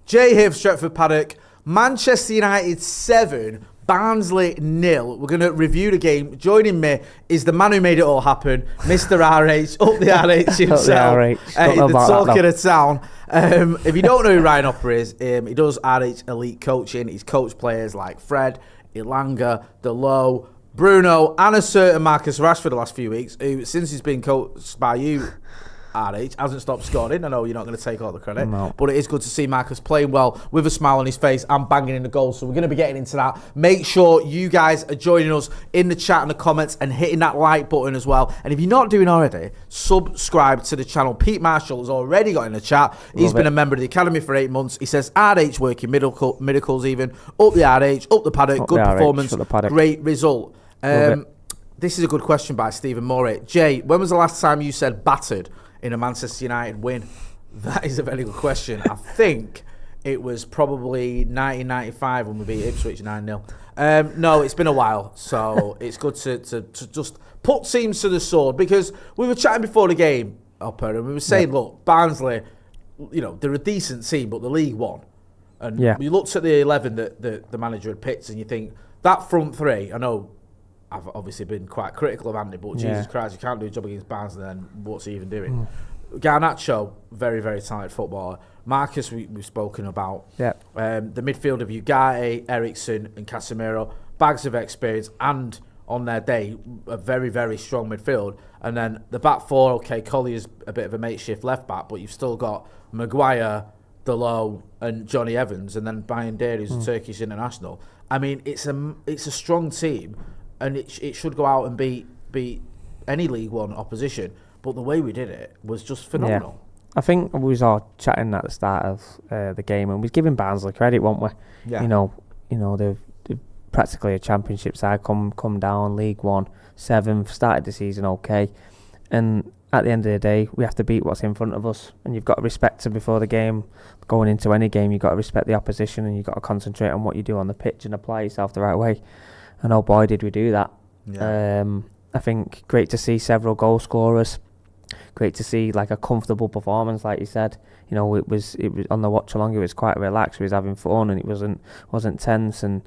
Jay here for Stretford, Paddock. Manchester United 7, Barnsley 0. We're going to review the game. Joining me is the man who made it all happen, Mr. RH, up the RH himself. The talk of the town. If you don't know who Ryan Hopper is, he does RH elite coaching. He's coached players like Fred, Ilanga, Delo, Bruno, and a certain Marcus Rashford the last few weeks, who, since he's been coached by you, RH, hasn't stopped scoring. I know you're not going to take all the credit, but it is good to see Marcus playing well with a smile on his face and banging in the goals. So we're going to be getting into that. Make sure you guys are joining us in the chat and the comments and hitting that like button as well. And if you're not doing already, subscribe to the channel. Pete Marshall has already got in the chat. He's been a member of the academy for 8 months. He says RH working miracles even. Up the RH, up the Paddock, good performance, great result. This is a good question by Stephen Morey. Jay, when was the last time you said battered in a Manchester United win? That is a very good question. I think it was probably 1995 when we beat Ipswich 9-0. No, it's been a while, so it's good to just put teams to the sword, because we were chatting before the game, Hopper, and we were saying, look, Barnsley, you know, they're a decent team, but the league won. And you looked at the 11 that the manager had picked, and you think, that front three, I know I've obviously been quite critical of Andy, but Jesus Christ, you can't do a job against Barnsley, then what's he even doing? Garnacho, very, very talented footballer. Marcus, we've spoken about. The midfield of Ugarte, Ericsson and Casemiro, bags of experience, and on their day, a very, very strong midfield. And then the back four, okay, Collier's a bit of a makeshift left back, but you've still got Maguire, Delo and Johnny Evans, and then Bayındır, who's a Turkish international. I mean, it's a strong team, and it should go out and beat any League One opposition. But the way we did it was just phenomenal. I think we was all chatting at the start of the game, and we was giving Barnsley credit, weren't we? You know, they're practically a championship side, come down, League One, 7th, started the season okay. And at the end of the day, we have to beat what's in front of us, and you've got to respect them before the game. Going into any game, you've got to respect the opposition, and you've got to concentrate on what you do on the pitch and apply yourself the right way. And oh boy, did we do that. I think great to see several goal scorers. Great to see like a comfortable performance, like you said. You know, it was on the watch along. It was quite relaxed. We was having fun, and it wasn't tense, and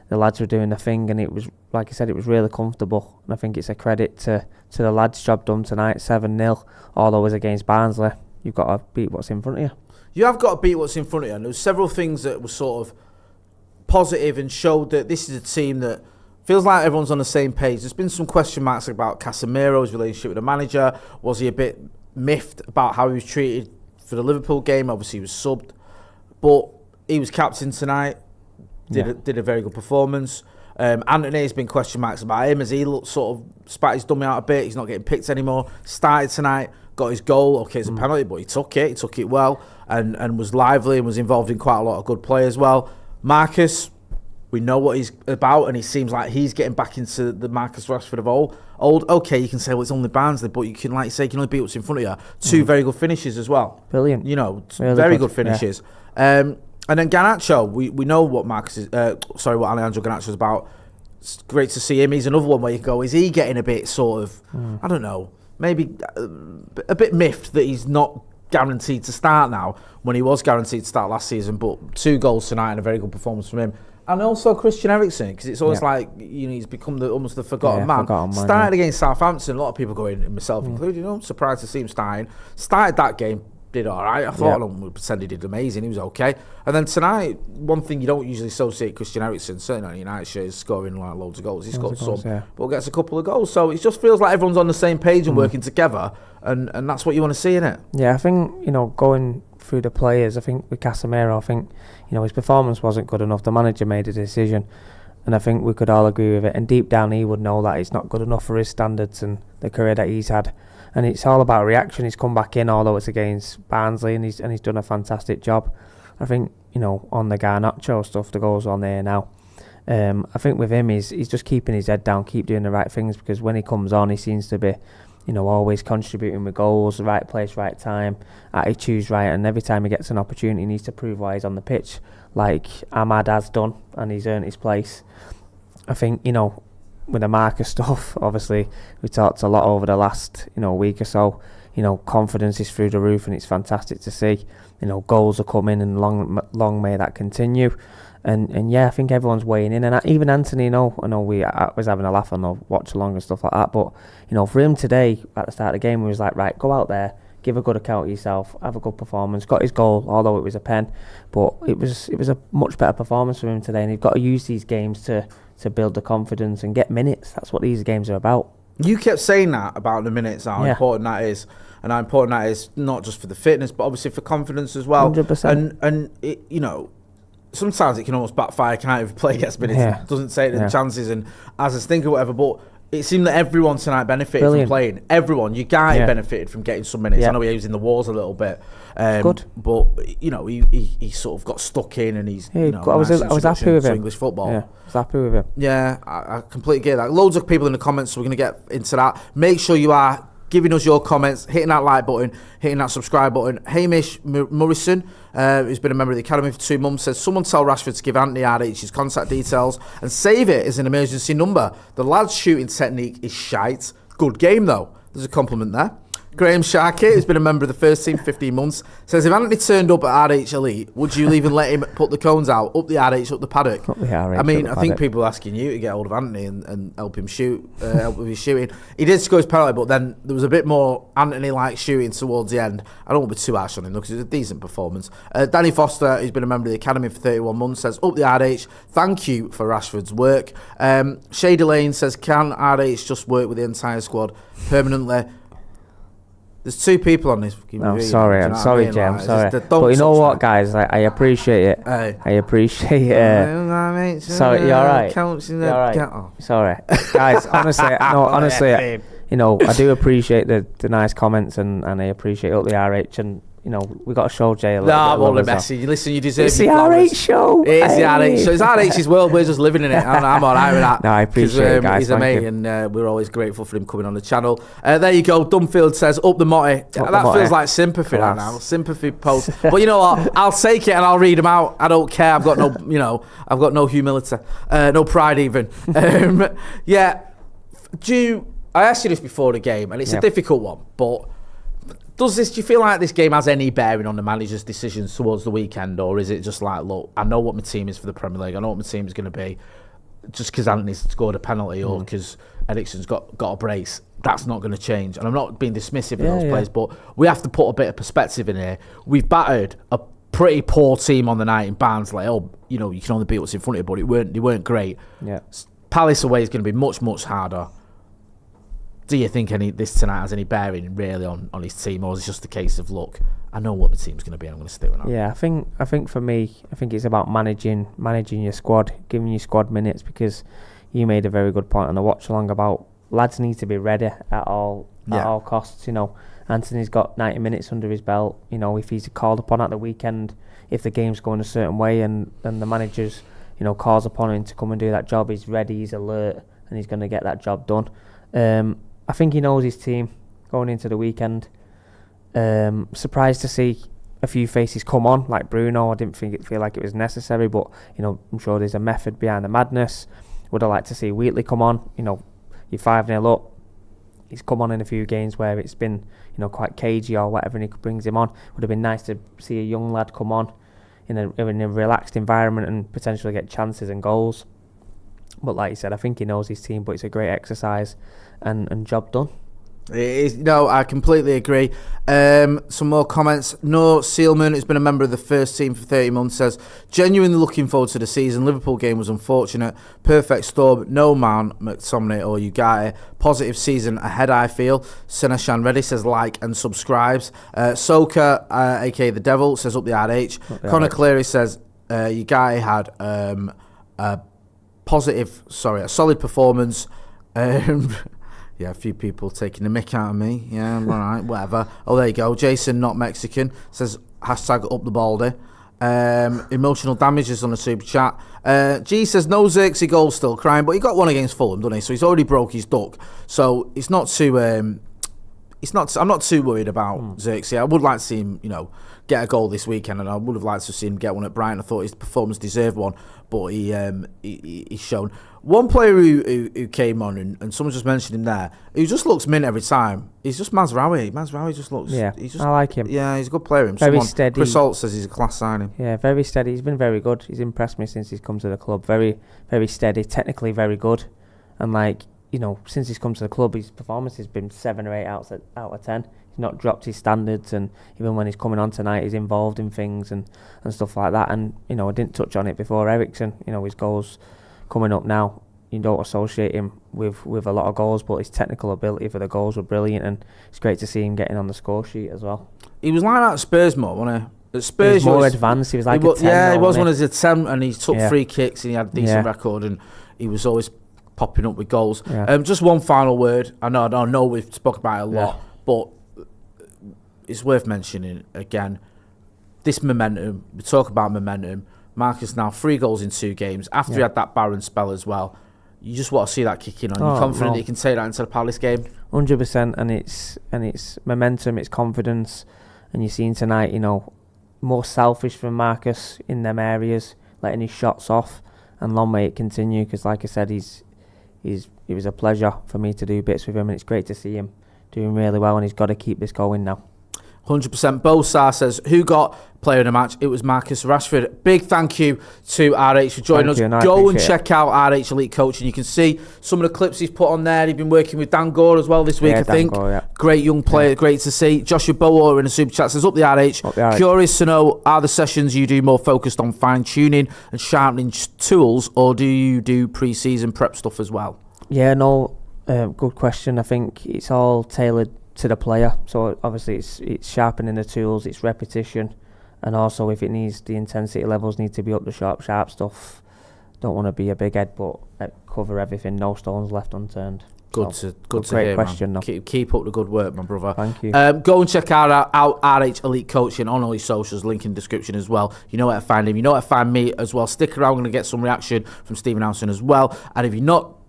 the lads were doing the thing, and it was, like I said, it was really comfortable. And I think it's a credit to the lads' job done tonight. 7-0, although it was against Barnsley. You've got to beat what's in front of you. You have got to beat what's in front of you. And there were several things that were sort of positive and showed that this is a team that feels like everyone's on the same page. There's been some question marks about Casemiro's relationship with the manager. Was he a bit miffed about how he was treated for the Liverpool game? Obviously, he was subbed, but he was captain tonight. Did a very good performance. Anthony's been question marks about him as he looked sort of spat his dummy out a bit. He's not getting picked anymore. Started tonight, got his goal. Okay, it's a penalty, but he took it well, and was lively and was involved in quite a lot of good play as well. Marcus, we know what he's about, and he seems like he's getting back into the Marcus Rashford of old. Okay, you can say, well, it's only Barnsley, but you can, like you say, you can only beat what's in front of you. 2 very good finishes as well. Brilliant. You know, really very good finishes. And then Garnacho, we know what what Alejandro Garnacho is about. It's great to see him. He's another one where you go, is he getting a bit sort of, I don't know, maybe a bit miffed that he's not guaranteed to start now when he was guaranteed to start last season? But 2 goals tonight and a very good performance from him. And also Christian Eriksen, because it's almost like, you know, he's become almost the forgotten man. Started against Southampton, a lot of people going, and myself included, you know, I'm surprised to see him starting. Started that game, did all right. I thought we pretend he did amazing. He was okay. And then tonight, one thing you don't usually associate Christian Eriksen, certainly on United shirt, is scoring like loads of goals. He scored some, but gets a couple of goals. So it just feels like everyone's on the same page and working together, and that's what you want to see in it. Yeah, I think, you know, going through the players, I think with Casemiro, I think, you know, his performance wasn't good enough. The manager made a decision, and I think we could all agree with it. And deep down, he would know that it's not good enough for his standards and the career that he's had. And it's all about reaction. He's come back in, although it's against Barnsley, and he's done a fantastic job. I think, you know, on the Garnacho stuff, the goals on there now. I think with him, he's just keeping his head down, keep doing the right things, because when he comes on, he seems to be, you know, always contributing with goals, right place, right time, attitude's right, and every time he gets an opportunity, he needs to prove why he's on the pitch, like Ahmad has done, and he's earned his place. I think, you know, with the Marcus stuff, obviously, we talked a lot over the last, you know, week or so. confidence is through the roof, and it's fantastic to see. Goals are coming, and long may that continue. And yeah, I think everyone's weighing in, and even Anthony. I know we was having a laugh on the watch along and stuff like that. But for him today at the start of the game, he was like, right, go out there, give a good account of yourself, have a good performance. Got his goal, although it was a pen, but it was a much better performance from him today. And you've got to use these games to build the confidence and get minutes. That's what these games are about. You kept saying that about the minutes, how important that is, and how important that is not just for the fitness, but obviously for confidence as well. 100%. And it, sometimes it can almost backfire. Can't even play against minutes. Yeah. Doesn't take the chances and as a stinker or whatever. But it seemed that everyone tonight benefited from playing. Everyone, you guy benefited from getting some minutes. I know he was in the wars a little bit. Good. But he sort of got stuck in, and he's. I was happy with him. English football. Yeah, I was happy with him. Yeah, I completely get that. Loads of people in the comments, so we're going to get into that. Make sure you are giving us your comments, hitting that like button, hitting that subscribe button. Hamish Morrison, who's been a member of the Academy for 2 months, says, someone tell Rashford to give Anthony RH his contact details and save it as an emergency number. The lad's shooting technique is shite. Good game, though. There's a compliment there. Graham Sharkey, who's been a member of the first team for 15 months, says, if Anthony turned up at RH Elite, would you even let him put the cones out, up the RH, up the paddock? Up the RH, I mean, I think people are asking you to get hold of Anthony and help him shoot, help with his shooting. He did score his penalty, but then there was a bit more Anthony-like shooting towards the end. I don't want to be too harsh on him, because it's a decent performance. Danny Foster, who's been a member of the Academy for 31 months, says, up the RH, thank you for Rashford's work. Shay Delane says, can RH just work with the entire squad permanently? There's 2 people on this. I'm sorry, Jay. I'm sorry. But you know what, guys? I appreciate it. I appreciate it. Sorry, you're right. You're right. Sorry, guys. Honestly, I do appreciate the nice comments, and I appreciate all the RH, and we got to show Jay a little bit. I'm only messing. Listen, you deserve it's the RH show. It is the RH show. It's RH's world. We're just living in it. I'm all right with that. No, I appreciate it, guys. He's a mate, and we're always grateful for him coming on the channel. There you go. Dunfield says, up the Motti. That feels like sympathy right now. Sympathy post. But you know what? I'll take it and I'll read them out. I don't care. I've got no, I've got no humility. No pride even. I asked you this before the game, and it's a difficult one, but do you feel like this game has any bearing on the manager's decisions towards the weekend, or is it just like, look, I know what my team is for the Premier League, I know what my team is going to be, just because Anthony's scored a penalty or because Eriksen's got a brace, that's not going to change. And I'm not being dismissive of those players, but we have to put a bit of perspective in here. We've battered a pretty poor team on the night in Barnsley. You can only beat what's in front of you, but they weren't great. Yeah. Palace away is going to be much, much harder. Do you think this tonight has any bearing really on his team, or is it just a case of, look, I know what my team's going to be and I'm going to stick with that? Yeah, I think for me, it's about managing your squad, giving your squad minutes, because you made a very good point on the watch along about lads need to be ready at all costs. Anthony's got 90 minutes under his belt. If he's called upon at the weekend, if the game's going a certain way and the manager's calls upon him to come and do that job, he's ready, he's alert, and he's going to get that job done. I think he knows his team going into the weekend. Surprised to see a few faces come on, like Bruno. I didn't feel like it was necessary, but I'm sure there's a method behind the madness. Would have liked to see Wheatley come on. You're 5-0 up. He's come on in a few games where it's been quite cagey or whatever, and he brings him on. Would have been nice to see a young lad come on in a relaxed environment and potentially get chances and goals. But like you said, I think he knows his team, but it's a great exercise and job done. It is, I completely agree. Some more comments. No Sealman, who's been a member of the first team for 30 months, says, genuinely looking forward to the season. Liverpool game was unfortunate. Perfect storm. No man, McTominay or Ugarte. Positive season ahead, I feel. Sinashan Reddy says like and subscribes. Soka, aka The Devil, says up the RH. Conor Cleary says Ugarte had a solid performance. Yeah, a few people taking the mick out of me. Yeah, all right, whatever. Oh, there you go. Jason, not Mexican, says hashtag up the baldy. Emotional damages on the super chat. G says no Xerxes goal, still crying, but he got one against Fulham, didn't he? So he's already broke his duck. So it's not too. I'm not too worried about Xerxes. I would like to see him, get a goal this weekend, and I would have liked to see him get one at Brighton. I thought his performance deserved one, but he's shown. One player who came on, and someone just mentioned him there, who just looks mint every time. He's just Mazraoui. Mazraoui just looks... Yeah, I like him. Yeah, he's a good player. Very steady. Chris Holt says he's a class signing. Yeah, very steady. He's been very good. He's impressed me since he's come to the club. Very, very steady. Technically very good. And since he's come to the club, his performance has been 7 or 8 out of 10. He's not dropped his standards, and even when he's coming on tonight, he's involved in things and stuff like that. And, I didn't touch on it before. Ericsson, his goals coming up now, you don't associate him with a lot of goals, but his technical ability for the goals were brilliant, and it's great to see him getting on the score sheet as well. He was like that at Spurs more, wasn't he? At Spurs, he was more advanced. He was like a 10. Yeah, he was one as a 10, and he took free kicks, and he had a decent record, and he was always popping up with goals. Yeah. Just one final word. I know we've spoken about it a lot, but it's worth mentioning again. This momentum. We talk about momentum. Marcus now 3 goals in 2 games after he had that barren spell as well. You just want to see that kicking on. You're confident that you can take that into the Palace game? 100%, and it's momentum, it's confidence, and you're seeing tonight, more selfish from Marcus in them areas, letting his shots off, and long may it continue, because like I said, it was a pleasure for me to do bits with him, and it's great to see him doing really well, and he's got to keep this going now. 100%. Bosar says, who got player of the match? It was Marcus Rashford. Big thank you to RH for joining us. Go and check out RH Elite Coaching. You can see some of the clips he's put on there. He's been working with Dan Gore as well this week, I think. Great young player, great to see. Joshua Bower in the super chat says, up the RH. Curious to know, are the sessions you do more focused on fine-tuning and sharpening tools, or do you do pre-season prep stuff as well? Yeah, no, good question. I think it's all tailored to the player, so obviously it's sharpening the tools, it's repetition, and also if it needs, the intensity levels need to be up the sharp stuff. Don't want to be a big head, but cover everything, no stones left unturned. Good to hear, question, man. Keep up the good work, my brother. Thank you. Go and check out RH Elite Coaching on all his socials, link in the description as well. You know where to find him, you know where to find me as well. Stick around, we're going to get some reaction from Stephen Housen as well, and if you've not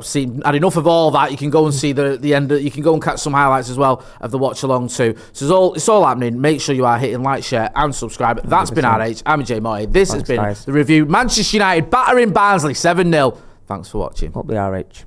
seen had enough of all that, you can go and see the end. You can go and catch some highlights as well of the watch along too. So it's all happening. Make sure you are hitting like, share, and subscribe. That's 100%. Been RH. I'm Jay Motti. This has been the review. Manchester United battering Barnsley 7-0. Thanks for watching. Up the RH.